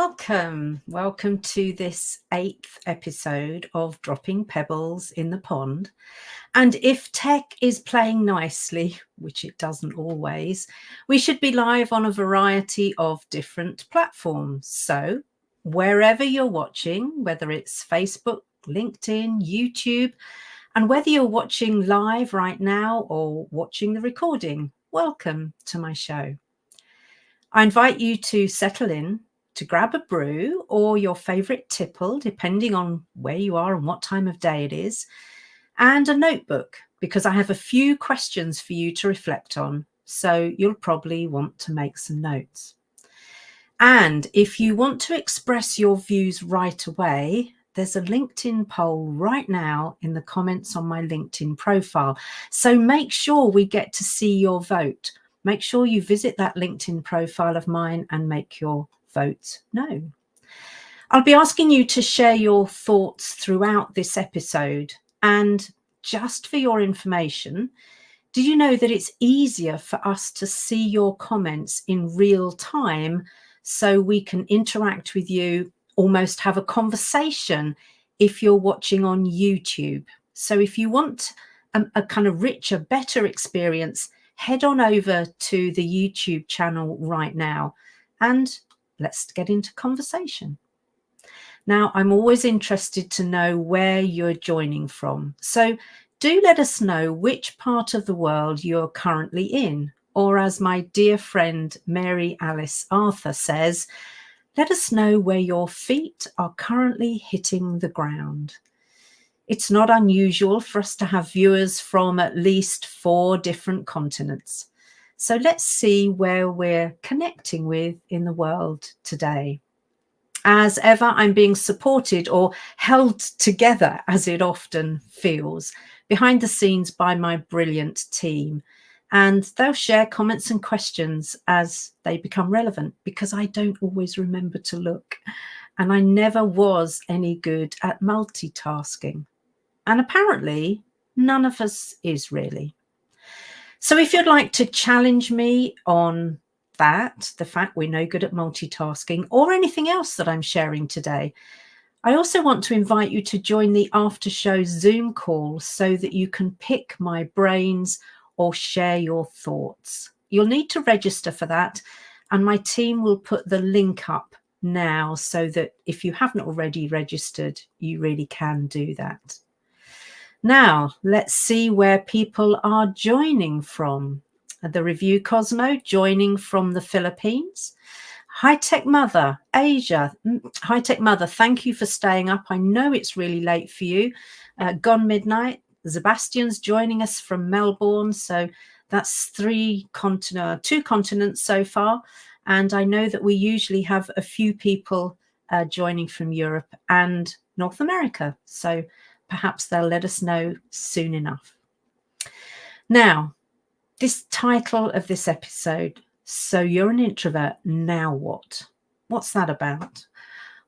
Welcome to this 8th episode of Dropping Pebbles in the Pond. And if tech is playing nicely, which it doesn't always, we should be live on a variety of different platforms. So wherever you're watching, whether it's Facebook, LinkedIn, YouTube, and whether you're watching live right now or watching the recording, welcome to my show. I invite you to settle in, to grab a brew or your favorite tipple, depending on where you are and what time of day it is, and a notebook, because I have a few questions for you to reflect on. So you'll probably want to make some notes. And if you want to express your views right away, there's a LinkedIn poll right now in the comments on my LinkedIn profile. So make sure we get to see your vote. Make sure you visit that LinkedIn profile of mine and make your votes known. I'll be asking you to share your thoughts throughout this episode. And just for your information, did you know that it's easier for us to see your comments in real time so we can interact with you, almost have a conversation if you're watching on YouTube? So if you want a kind of richer, better experience, head on over to the YouTube channel right now and let's get into conversation. Now, I'm always interested to know where you're joining from. So do let us know which part of the world you're currently in. Or as my dear friend Mary Alice Arthur says, let us know where your feet are currently hitting the ground. It's not unusual for us to have viewers from at least 4 different continents. So let's see where we're connecting with in the world today. As ever, I'm being supported or held together, as it often feels, behind the scenes by my brilliant team. And they'll share comments and questions as they become relevant, because I don't always remember to look. And I never was any good at multitasking. And apparently, none of us is really. So if you'd like to challenge me on that, the fact we're no good at multitasking, or anything else that I'm sharing today, I also want to invite you to join the after show Zoom call so that you can pick my brains or share your thoughts. You'll need to register for that, and my team will put the link up now so that if you haven't already registered, you really can do that. Now, let's see where people are joining from. The Review Cosmo joining from the Philippines. High Tech Mother, Asia. High Tech Mother, thank you for staying up. I know it's really late for you. Gone Midnight. Sebastian's joining us from Melbourne. So that's 2 continents so far. And I know that we usually have a few people joining from Europe and North America. So perhaps they'll let us know soon enough. Now, this title of this episode, So You're an Introvert, Now What? What's that about?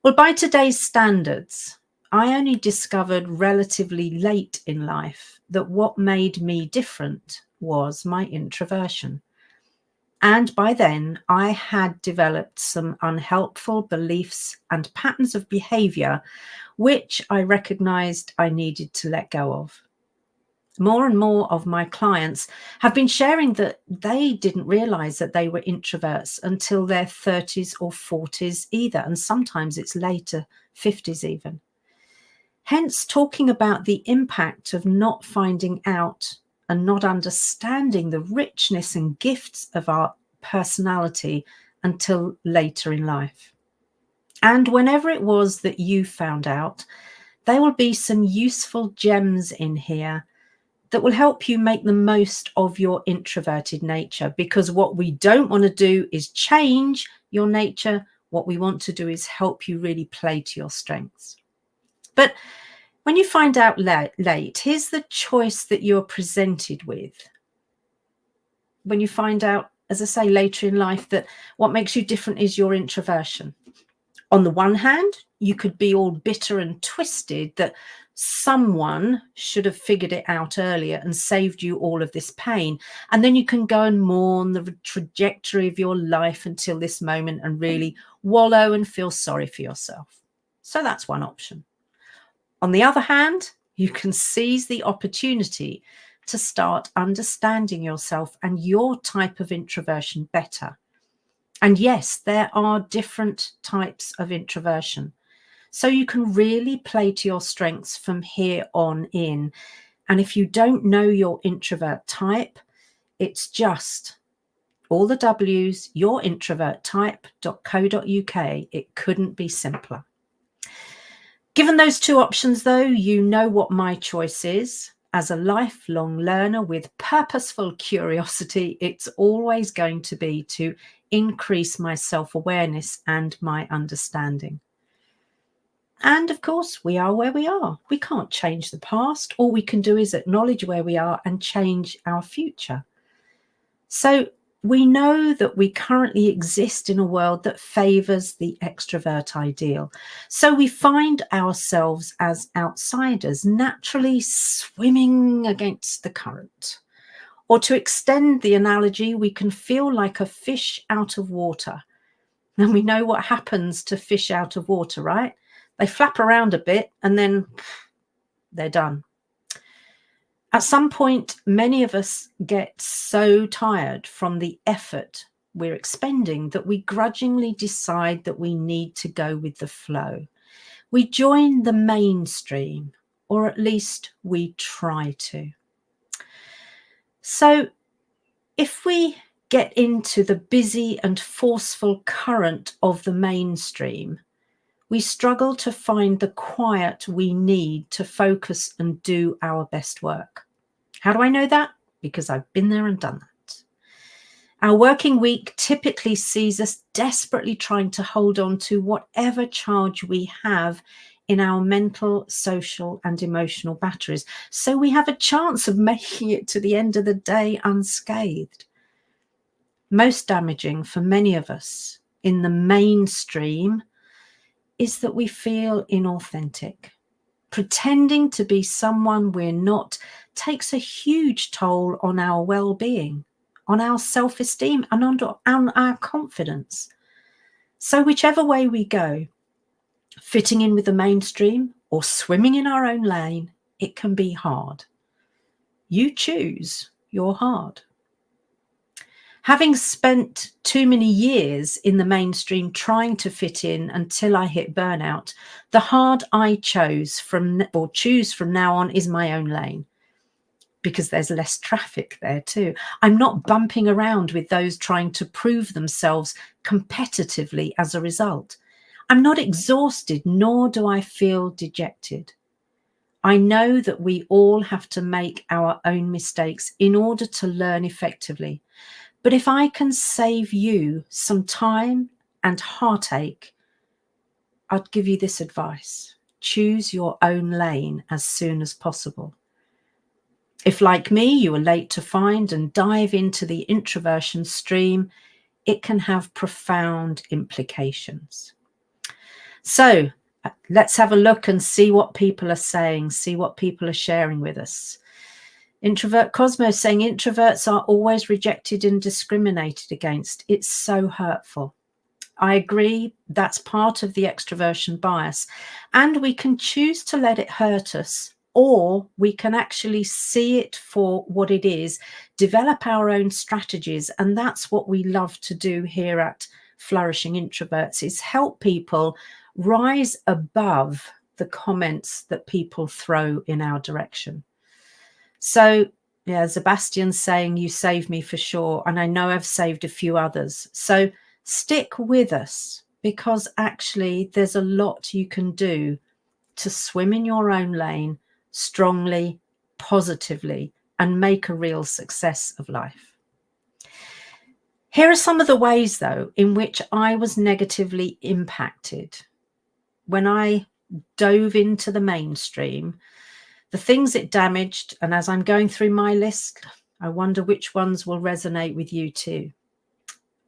Well, by today's standards, I only discovered relatively late in life that what made me different was my introversion. And by then, I had developed some unhelpful beliefs and patterns of behavior, which I recognized I needed to let go of. More and more of my clients have been sharing that they didn't realize that they were introverts until their 30s or 40s either, and sometimes it's later, 50s even. Hence, talking about the impact of not finding out and not understanding the richness and gifts of our personality until later in life. And whenever it was that you found out, there will be some useful gems in here that will help you make the most of your introverted nature, because what we don't want to do is change your nature. What we want to do is help you really play to your strengths. But when you find out late, here's the choice that you're presented with. When you find out, as I say, later in life, that what makes you different is your introversion. On the one hand, you could be all bitter and twisted that someone should have figured it out earlier and saved you all of this pain. And then you can go and mourn the trajectory of your life until this moment and really wallow and feel sorry for yourself. So that's one option. On the other hand, you can seize the opportunity to start understanding yourself and your type of introversion better. And yes, there are different types of introversion. So you can really play to your strengths from here on in. And if you don't know your introvert type, it's just all the W's, yourintroverttype.co.uk. It couldn't be simpler. Given those two options, though, you know what my choice is. As a lifelong learner with purposeful curiosity, it's always going to be to increase my self-awareness and my understanding. And of course, we are where we are. We can't change the past. All we can do is acknowledge where we are and change our future. So we know that we currently exist in a world that favors the extrovert ideal. So we find ourselves as outsiders, naturally swimming against the current. Or to extend the analogy, we can feel like a fish out of water. And we know what happens to fish out of water, right? They flap around a bit and then they're done. At some point, many of us get so tired from the effort we're expending that we grudgingly decide that we need to go with the flow. We join the mainstream, or at least we try to. So if we get into the busy and forceful current of the mainstream, we struggle to find the quiet we need to focus and do our best work. How do I know that? Because I've been there and done that. Our working week typically sees us desperately trying to hold on to whatever charge we have in our mental, social, and emotional batteries, so we have a chance of making it to the end of the day unscathed. Most damaging for many of us in the mainstream is that we feel inauthentic. Pretending to be someone we're not takes a huge toll on our well-being, on our self-esteem, and on our confidence. So whichever way we go, fitting in with the mainstream or swimming in our own lane, it can be hard. You choose your hard. Having spent too many years in the mainstream trying to fit in until I hit burnout, the hard I choose from now on is my own lane, because there's less traffic there too. I'm not bumping around with those trying to prove themselves competitively as a result. I'm not exhausted, nor do I feel dejected. I know that we all have to make our own mistakes in order to learn effectively. But if I can save you some time and heartache, I'd give you this advice. Choose your own lane as soon as possible. If, like me, you are late to find and dive into the introversion stream, it can have profound implications. So let's have a look and see what people are saying, see what people are sharing with us. Introvert Cosmos saying introverts are always rejected and discriminated against. It's so hurtful. I agree, that's part of the extroversion bias, and we can choose to let it hurt us, or we can actually see it for what it is, develop our own strategies, and that's what we love to do here at Flourishing Introverts, is help people rise above the comments that people throw in our direction. So, yeah, Sebastian's saying you saved me for sure. And I know I've saved a few others. So stick with us, because actually there's a lot you can do to swim in your own lane strongly, positively, and make a real success of life. Here are some of the ways, though, in which I was negatively impacted when I dove into the mainstream. The things it damaged, and as I'm going through my list, I wonder which ones will resonate with you too.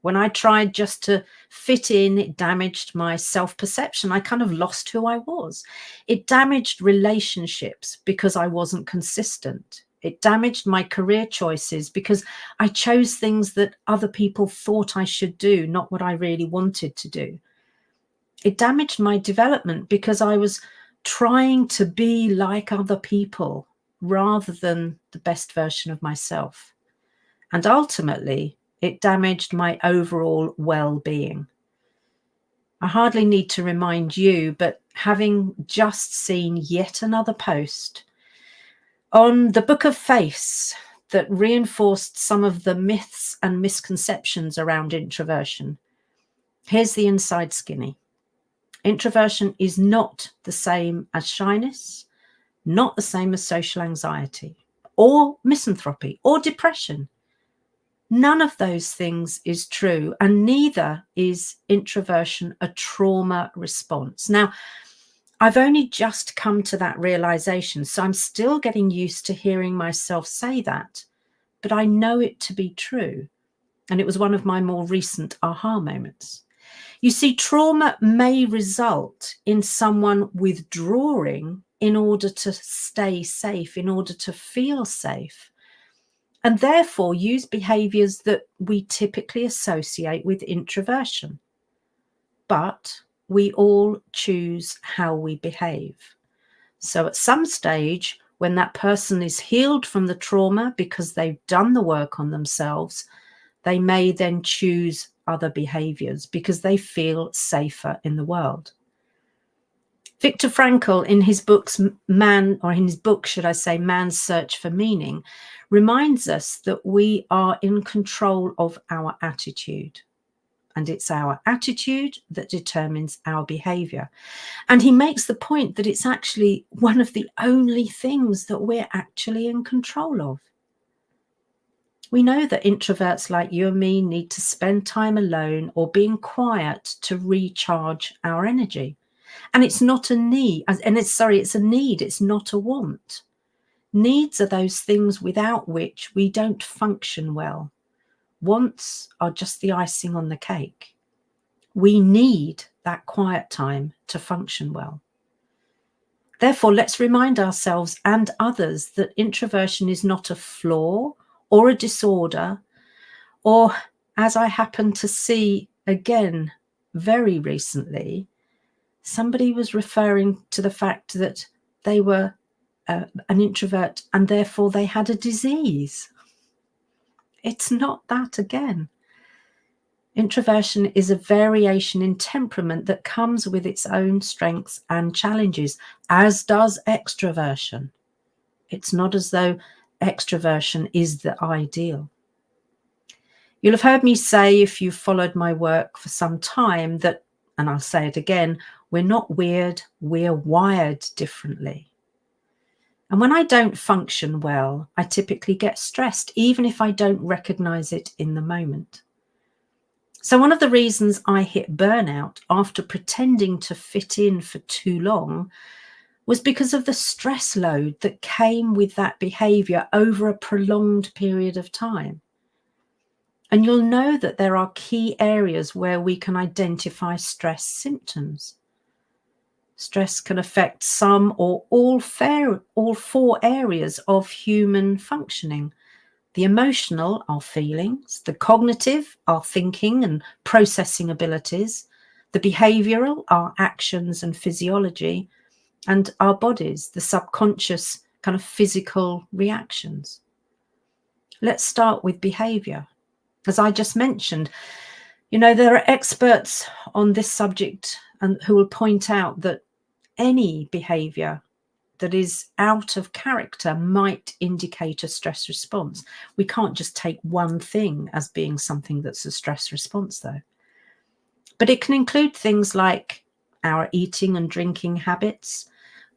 When I tried just to fit in, it damaged my self-perception. I kind of lost who I was. It damaged relationships because I wasn't consistent. It damaged my career choices because I chose things that other people thought I should do, not what I really wanted to do. It damaged my development because I was trying to be like other people rather than the best version of myself. And ultimately, it damaged my overall well-being. I hardly need to remind you, but having just seen yet another post on the Book of Face that reinforced some of the myths and misconceptions around introversion, here's the inside skinny. Introversion is not the same as shyness, not the same as social anxiety, or misanthropy, or depression. None of those things is true, and neither is introversion a trauma response. Now, I've only just come to that realization, so I'm still getting used to hearing myself say that, but I know it to be true. And it was one of my more recent aha moments. You see, trauma may result in someone withdrawing in order to stay safe, in order to feel safe, and therefore use behaviors that we typically associate with introversion. But we all choose how we behave. So at some stage, when that person is healed from the trauma because they've done the work on themselves, they may then choose other behaviors because they feel safer in the world. Viktor Frankl, in his books, Man's Search for Meaning, reminds us that we are in control of our attitude. And it's our attitude that determines our behavior. And he makes the point that it's actually one of the only things that we're actually in control of. We know that introverts like you and me need to spend time alone or being quiet to recharge our energy. And it's not a need, it's a need, it's not a want. Needs are those things without which we don't function well. Wants are just the icing on the cake. We need that quiet time to function well. Therefore, let's remind ourselves and others that introversion is not a flaw or a disorder, or, as I happened to see again very recently, somebody was referring to the fact that they were an introvert and therefore they had a disease. It's not that again. Introversion is a variation in temperament that comes with its own strengths and challenges, as does extroversion. It's not as though extroversion is the ideal. You'll have heard me say, if you've followed my work for some time, that, and I'll say it again, we're not weird, we're wired differently. And when I don't function well, I typically get stressed, even if I don't recognize it in the moment. So one of the reasons I hit burnout after pretending to fit in for too long was because of the stress load that came with that behavior over a prolonged period of time. And you'll know that there are key areas where we can identify stress symptoms. Stress can affect some or all four areas of human functioning. The emotional, our feelings; the cognitive, our thinking and processing abilities; the behavioral, our actions and physiology; and our bodies, the subconscious kind of physical reactions. Let's start with behavior. As I just mentioned, there are experts on this subject and who will point out that any behavior that is out of character might indicate a stress response. We can't just take one thing as being something that's a stress response, though. But it can include things like our eating and drinking habits,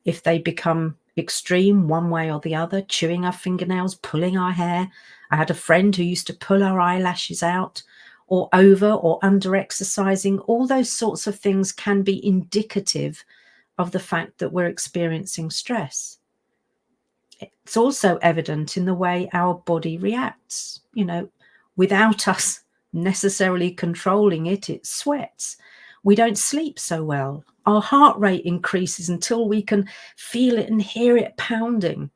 if they become extreme one way or the other, chewing our fingernails, pulling our hair. I had a friend who used to pull her eyelashes out, or over or under exercising. All those sorts of things can be indicative of the fact that we're experiencing stress. It's also evident in the way our body reacts. Without us necessarily controlling it, it sweats. We don't sleep so well. Our heart rate increases until we can feel it and hear it pounding.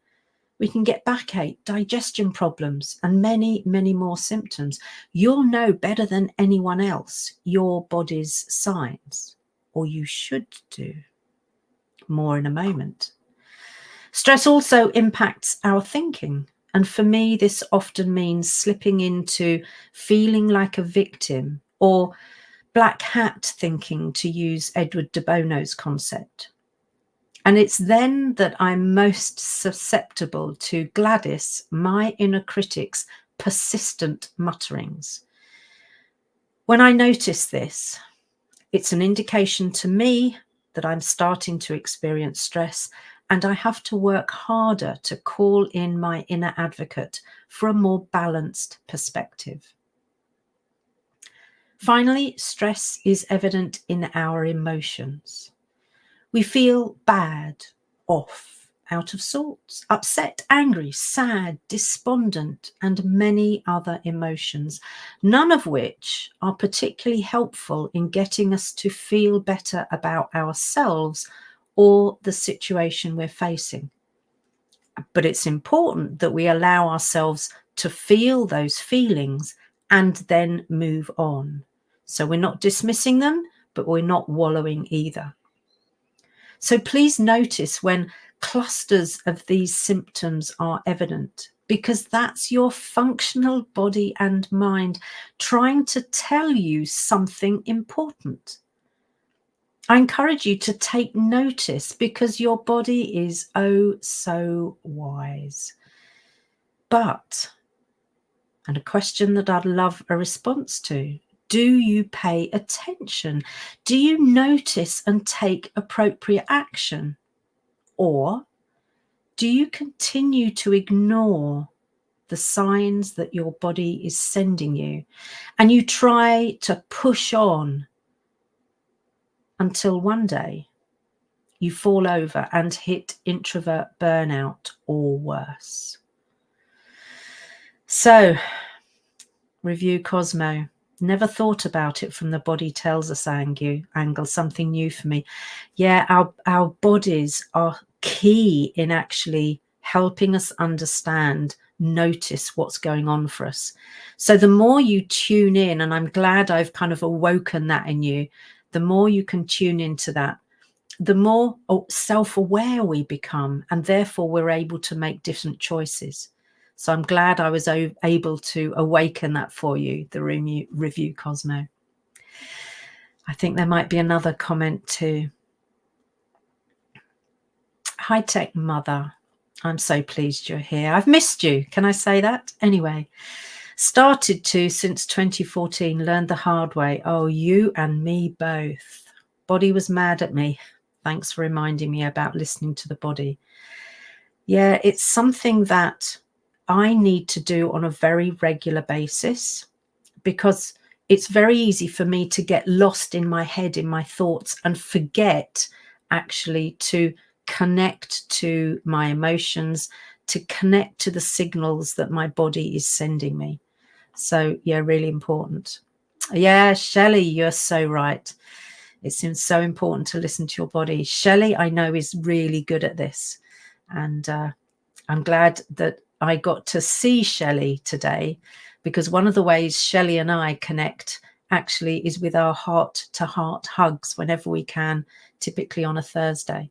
We can get backache, digestion problems, and many, many more symptoms. You'll know better than anyone else your body's signs, or you should do. More in a moment. Stress also impacts our thinking. And for me, this often means slipping into feeling like a victim or black hat thinking, to use Edward de Bono's concept. And it's then that I'm most susceptible to Gladys, my inner critic's persistent mutterings. When I notice this, it's an indication to me that I'm starting to experience stress, and I have to work harder to call in my inner advocate for a more balanced perspective. Finally, stress is evident in our emotions. We feel bad, off, out of sorts, upset, angry, sad, despondent, and many other emotions, none of which are particularly helpful in getting us to feel better about ourselves or the situation we're facing. But it's important that we allow ourselves to feel those feelings and then move on. So we're not dismissing them, but we're not wallowing either. So please notice when clusters of these symptoms are evident, because that's your functional body and mind trying to tell you something important. I encourage you to take notice, because your body is oh so wise. But, and a question that I'd love a response to, do you pay attention? Do you notice and take appropriate action? Or do you continue to ignore the signs that your body is sending you, and you try to push on until one day you fall over and hit introvert burnout or worse? So, review Cosmo. Never thought about it from the body tells us angle, something new for me. Yeah, our bodies are key in actually helping us understand, notice what's going on for us. So the more you tune in, and I'm glad I've kind of awoken that in you, the more you can tune into that, the more self-aware we become, and therefore we're able to make different choices. So I'm glad I was able to awaken that for you, the review Cosmo. I think there might be another comment too. High Tech Mother, I'm so pleased you're here. I've missed you. Can I say that? Anyway, started to since 2014, learned the hard way. Oh, you and me both. Body was mad at me. Thanks for reminding me about listening to the body. Yeah, it's something that I need to do on a very regular basis, because it's very easy for me to get lost in my head, in my thoughts, and forget actually to connect to my emotions, to connect to the signals that my body is sending me. So yeah, really important. Yeah, Shelley, you're so right. It seems so important to listen to your body. Shelley, I know, is really good at this. And I'm glad that I got to see Shelley today, because one of the ways Shelley and I connect actually is with our heart-to-heart hugs whenever we can, typically on a Thursday.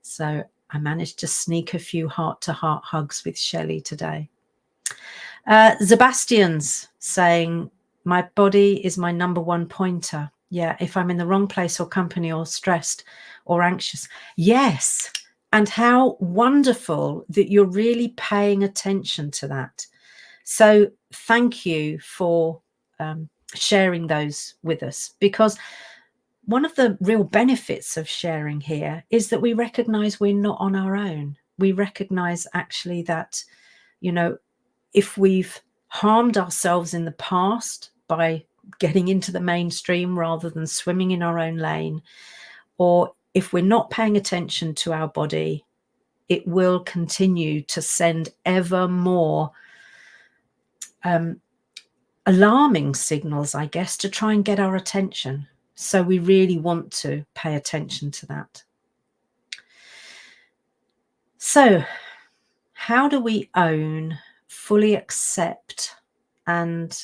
So I managed to sneak a few heart-to-heart hugs with Shelley today. Sebastian's saying, my body is my number one pointer. Yeah, if I'm in the wrong place or company or stressed or anxious. Yes. And how wonderful that you're really paying attention to that. So thank you for sharing those with us, because one of the real benefits of sharing here is that we recognize we're not on our own. We recognize actually that, you know, if we've harmed ourselves in the past by getting into the mainstream rather than swimming in our own lane, or if we're not paying attention to our body, it will continue to send ever more alarming signals, I guess, to try and get our attention. So we really want to pay attention to that. So how do we own, fully accept, and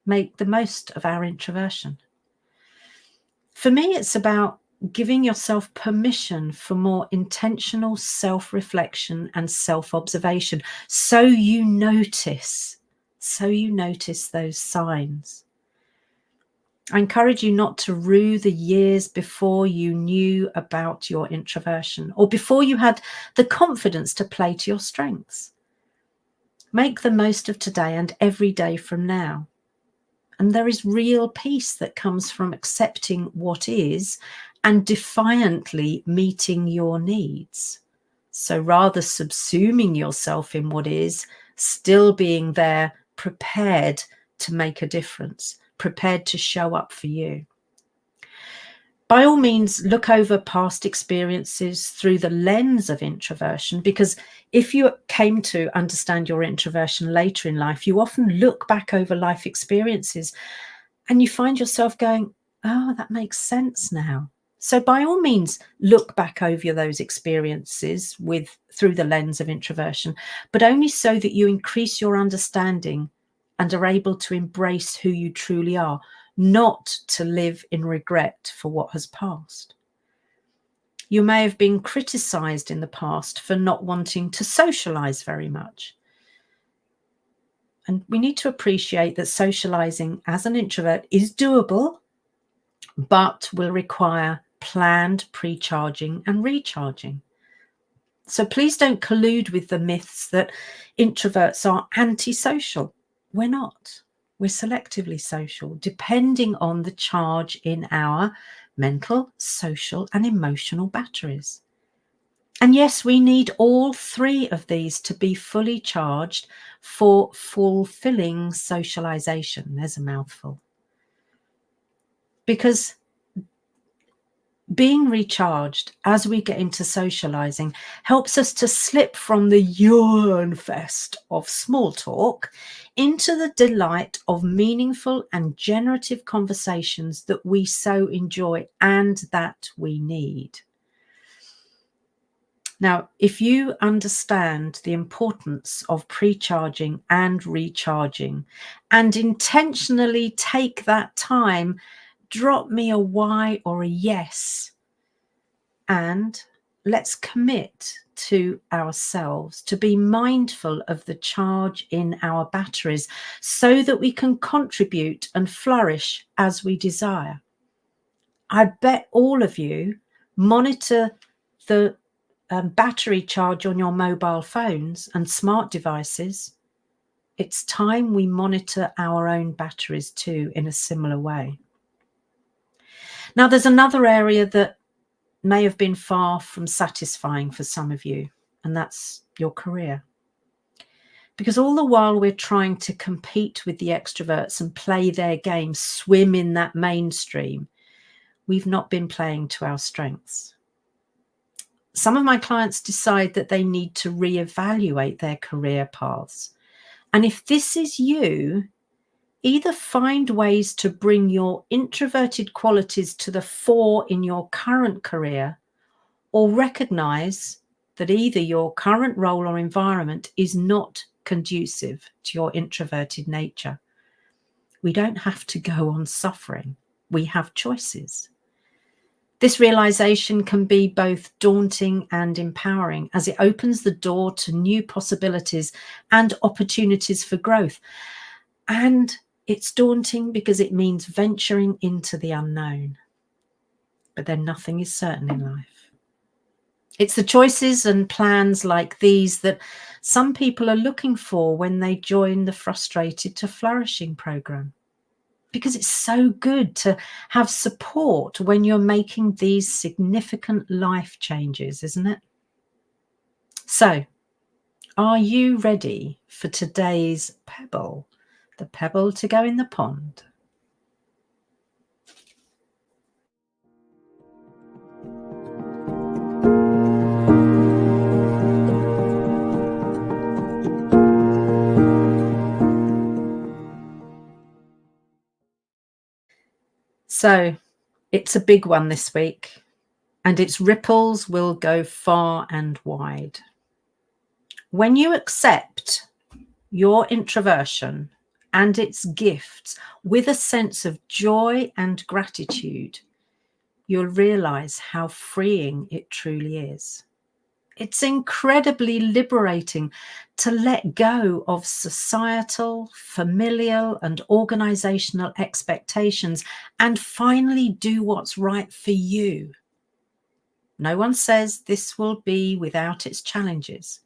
make the most of our introversion? For me, it's about giving yourself permission for more intentional self-reflection and self-observation, so you notice those signs. I encourage you not to rue the years before you knew about your introversion or before you had the confidence to play to your strengths. Make the most of today and every day from now. And there is real peace that comes from accepting what is and defiantly meeting your needs. So rather subsuming yourself in what is, still being there, prepared to make a difference, prepared to show up for you. By all means, look over past experiences through the lens of introversion, because if you came to understand your introversion later in life, you often look back over life experiences and you find yourself going, oh, that makes sense now. So by all means, look back over those experiences through the lens of introversion, but only so that you increase your understanding and are able to embrace who you truly are, not to live in regret for what has passed. You may have been criticized in the past for not wanting to socialize very much. And we need to appreciate that socializing as an introvert is doable, but will require planned pre-charging and recharging. So please don't collude with the myths that introverts are antisocial. We're not. We're selectively social, depending on the charge in our mental, social, and emotional batteries. And yes, we need all three of these to be fully charged for fulfilling socialization. There's a mouthful. Because being recharged as we get into socializing helps us to slip from the yawn fest of small talk into the delight of meaningful and generative conversations that we so enjoy and that we need. Now, if you understand the importance of pre-charging and recharging and intentionally take that time, drop me a Y or a yes, and let's commit to ourselves to be mindful of the charge in our batteries so that we can contribute and flourish as we desire. I bet all of you monitor the battery charge on your mobile phones and smart devices. It's time we monitor our own batteries too in a similar way. Now, there's another area that may have been far from satisfying for some of you, and that's your career. Because all the while we're trying to compete with the extroverts and play their game, swim in that mainstream, we've not been playing to our strengths. Some of my clients decide that they need to reevaluate their career paths. And if this is you, either find ways to bring your introverted qualities to the fore in your current career, or recognize that either your current role or environment is not conducive to your introverted nature. We don't have to go on suffering. We have choices. This realization can be both daunting and empowering, as it opens the door to new possibilities and opportunities for growth. And it's daunting because it means venturing into the unknown. But then nothing is certain in life. It's the choices and plans like these that some people are looking for when they join the Frustrated to Flourishing program. Because it's so good to have support when you're making these significant life changes, isn't it? So, are you ready for today's pebble? The pebble to go in the pond. So it's a big one this week, and its ripples will go far and wide. When you accept your introversion and its gifts with a sense of joy and gratitude, you'll realize how freeing it truly is. It's incredibly liberating to let go of societal, familial, and organizational expectations and finally do what's right for you. No one says this will be without its challenges,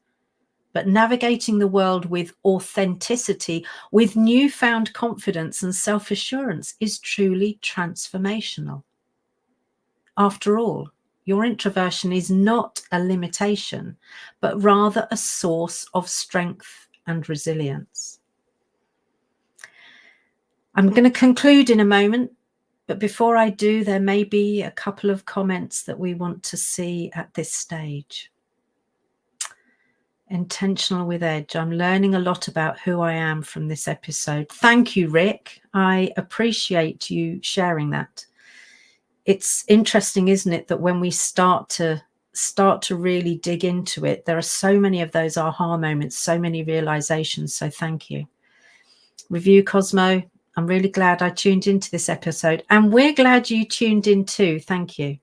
but navigating the world with authenticity, with newfound confidence and self-assurance is truly transformational. After all, your introversion is not a limitation, but rather a source of strength and resilience. I'm going to conclude in a moment, but before I do, there may be a couple of comments that we want to see at this stage. Intentional with Edge. I'm learning a lot about who I am from this episode. Thank you, Rick. I appreciate you sharing that. It's interesting, isn't it, that when we start to really dig into it, there are so many of those aha moments, so many realizations. So thank you. Review Cosmo, I'm really glad I tuned into this episode, and we're glad you tuned in too. Thank you.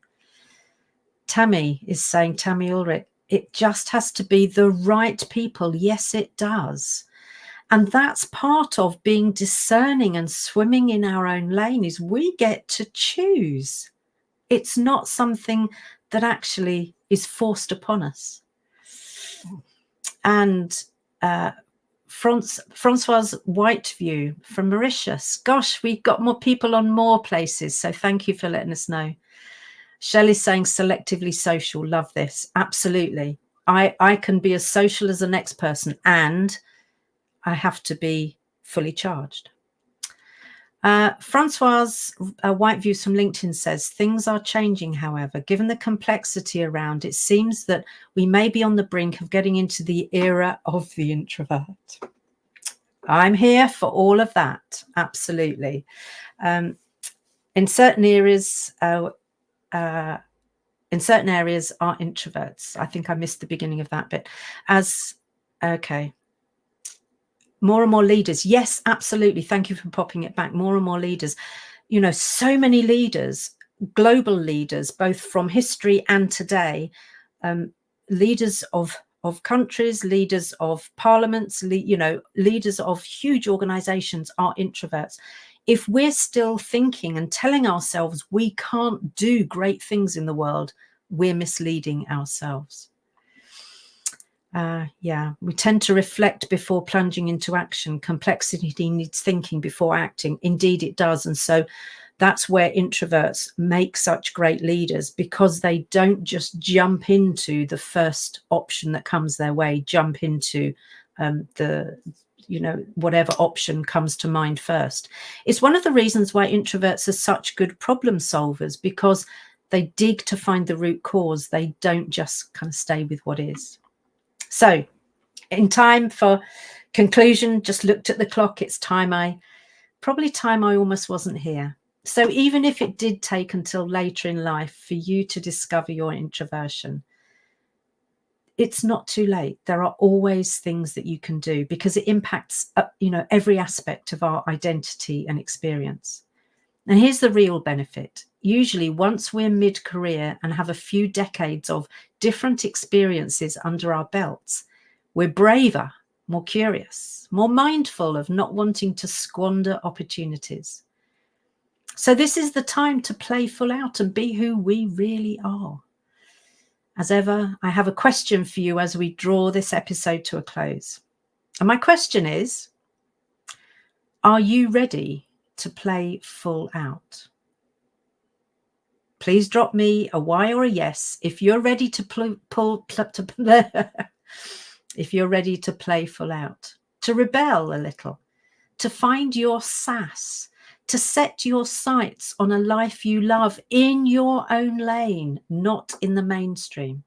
Tammy is saying, Tammy Ulrich, it just has to be the right people. Yes, it does. And that's part of being discerning and swimming in our own lane, is we get to choose. It's not something that actually is forced upon us. And Francoise Whiteview from Mauritius. Gosh, we've got more people on more places. So thank you for letting us know. Shelley's saying selectively social. Love this. Absolutely. I can be as social as the next person, and I have to be fully charged. Francoise Whiteview from LinkedIn says, things are changing, however. Given the complexity around, it seems that we may be on the brink of getting into the era of the introvert. I'm here for all of that. Absolutely. In certain areas, are introverts. I think I missed the beginning of that bit. Okay. More and more leaders. Yes, absolutely. Thank you for popping it back. More and more leaders. You know, so many leaders, global leaders, both from history and today, leaders of countries, leaders of parliaments, leaders of huge organizations are introverts. If we're still thinking and telling ourselves we can't do great things in the world, we're misleading ourselves. We tend to reflect before plunging into action. Complexity needs thinking before acting. Indeed, it does. And so that's where introverts make such great leaders, because they don't just jump into the first option that comes their way, jump into whatever option comes to mind first. It's one of the reasons why introverts are such good problem solvers, because they dig to find the root cause. They don't just kind of stay with what is. So in time for conclusion, just looked at the clock. It's time I almost wasn't here. So even if it did take until later in life for you to discover your introversion, it's not too late. There are always things that you can do, because it impacts, every aspect of our identity and experience. And here's the real benefit. Usually once we're mid-career and have a few decades of different experiences under our belts, we're braver, more curious, more mindful of not wanting to squander opportunities. So this is the time to play full out and be who we really are. As ever, I have a question for you as we draw this episode to a close. And my question is, are you ready to play full out? Please drop me a Y or a yes if you're ready to if you're ready to play full out, to rebel a little, to find your sass, to set your sights on a life you love in your own lane, not in the mainstream.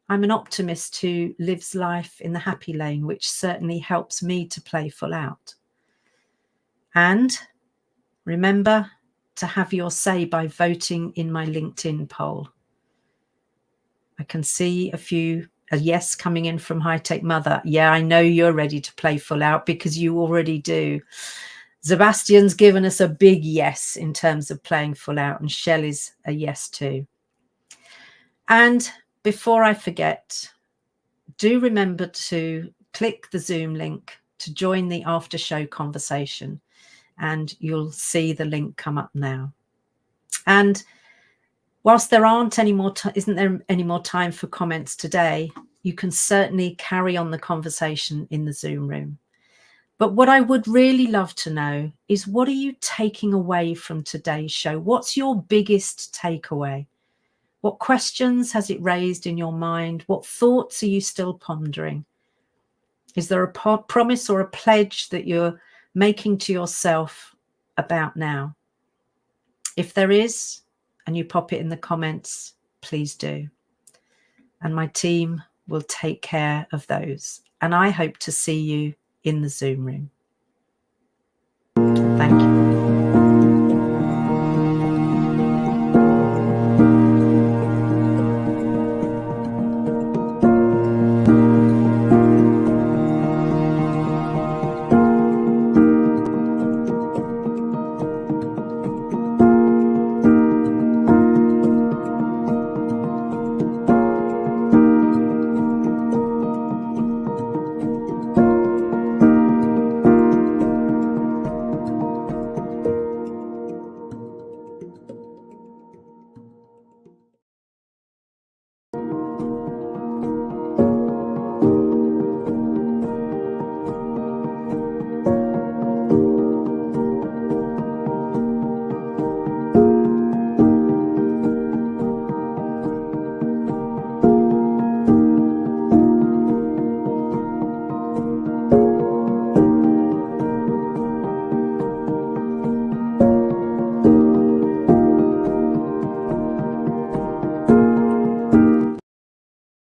I'm an optimist who lives life in the happy lane, which certainly helps me to play full out. And remember, to have your say by voting in my LinkedIn poll. I can see a yes coming in from High Tech Mother. Yeah, I know you're ready to play full out because you already do. Sebastian's given us a big yes in terms of playing full out, and Shell is a yes too. And before I forget, do remember to click the Zoom link to join the after show conversation, and you'll see the link come up now. And whilst there isn't there any more time for comments today, you can certainly carry on the conversation in the Zoom room. But what I would really love to know is, what are you taking away from today's show? What's your biggest takeaway? What questions has it raised in your mind? What thoughts are you still pondering? Is there a promise or a pledge that you're making to yourself about now? If there is, and you pop it in the comments, please do. And my team will take care of those. And I hope to see you in the Zoom room.